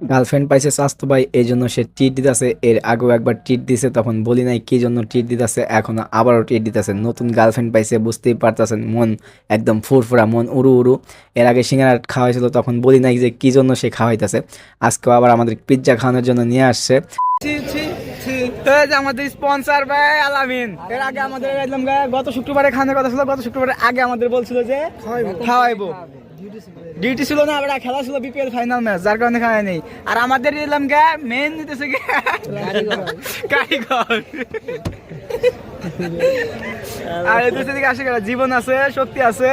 Girlfriend পাইছে স্বাস্থ্য ভাই, এই জন্য সে ট্রিট দিতেছে। এর আগেও একবার ট্রিট দিছে, তখন বলি নাই কি জন্য ট্রিট দিতেছে, এখন আবারও ট্রিট দিতেছে। নতুন গার্লফ্রেন্ড পাইছে, বুঝতেই পারতেছেন, মন একদম ফুরফুরা, মন উড়ু উড়ু। এর আগে সিঙ্গারা খাওয়াইছিল, তখন বলি নাই যে কি জন্য সে খাওয়াইতেছে। আজকেও আবার আমাদের পিৎজা খাওয়ানোর জন্য নিয়ে আসছে। আমাদের স্পন্সর ভাই আলামিন। এর আগে আমাদের একদম গত শুক্রবারে খাওয়ানোর কথা ছিল, গত শুক্রবারে আগে আমাদের বলছিল যে খাওয়াইবো, ডিউটি ছিল না, আবার খেলা ছিল বিপিএল ফাইনাল ম্যাচ, যার কারণে খাওয়াই নেই। আর আমাদের এলাম গা মেন নিতেছে কারিগর। আর এদিকে আসে জীবন আছে, শক্তি আছে,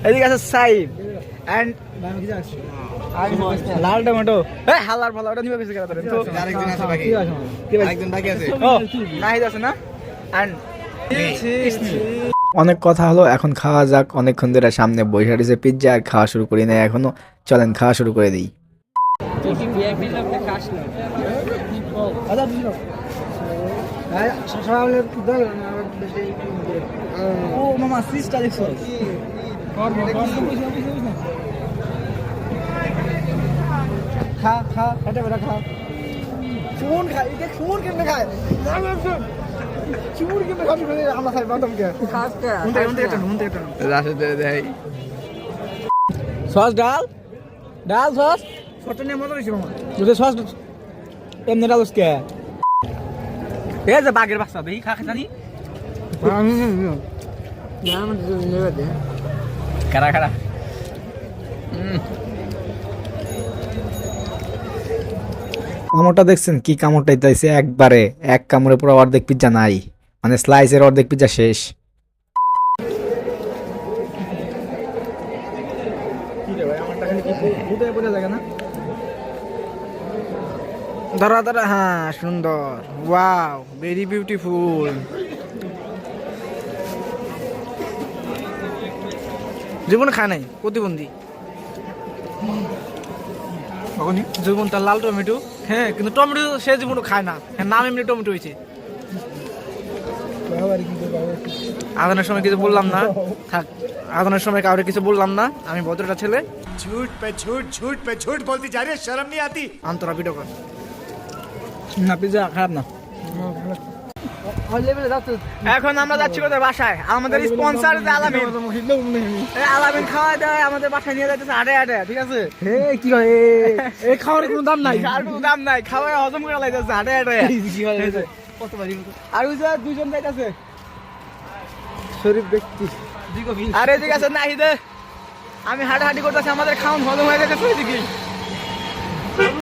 এদিকে আছে সাইব এন্ড লাল টমেটো। হালার ভালো ওটা নিবে কিছু কেন তো আরেকজন আছে বাকি, আরেকজন বাকি আছে। ও নাহিদ আছে না। এন্ড অনেক কথা হলো, এখন খাওয়া যাক। অনেকক্ষণ ধরে সামনে বসে রয়েছে পিৎজা, আর খাওয়া শুরু করি না এখনো। চলেন খাওয়া শুরু করে দিই। ও মামা সিস্টার দেখছো খা খা এটা বেটা খা। সুমন খায়, এটা সুমন কেমনে খায়? সুমন কেমনে খাবি? আমরা খাই বাদাম কে খাস কে? রাশে দেয় সস ডাল, ডাল সস ছোট নিয়ে মজা হয়েছে মামা। যদি সস এমনি ডাল কে এই যে বাঘের বাচ্চা দেখি খা খানি কারা কারা। কামড়টা দেখছেন কি কামড়টা দিতেছে একবারে, এক কামড়ে পুরো অর্ধেক পিৎজা নাই, মানে স্লাইসের অর্ধেক পিৎজা শেষ। ধরা ধরা, হ্যাঁ সুন্দর, ওয়াও ভেরি বিউটিফুল। জীবন খায় নাই প্রতিবন্ধী জীবন তার লাল টমেটো, হ্যাঁ কিন্তু টমেটো সে জীবন খায় না, হ্যাঁ নাম এমনি টমেটো হয়েছে। আদানের সময় কিছু বললাম না, থাক আদানের সময় কাউরে কিছু বললাম না, আমি ভদ্রটা ছেলে। झूठ पे झूठ झूठ पे झूठ बोलती जा रही है, शर्म नहीं आती? আন্তরা ভিডিও কর না, পিজ্জা খারাপ না। এখন আমরা যাচ্ছি কোথায়? বাসায়। আমাদের স্পন্সর আলামিন, আলামিন খাওয়া দেয় আমাদের বাসায় নিয়ে যাইতেছে হাটে হাটে, ঠিক আছে? কি হয় এই খাওয়ার কোনো দাম নাই, আর কোনো দাম নাই, খাওয়া হজম করে লাইতেছে হাটে হাটে। আর ওই যে দুইজন যাইতেছে শরীফ ব্যক্তি, আর এদিকে আছে নাহিদে। আমি হাঁটাহাঁটি করতেছি, আমাদের খাওয়ান হজম হয়ে যাচ্ছে এদিকে।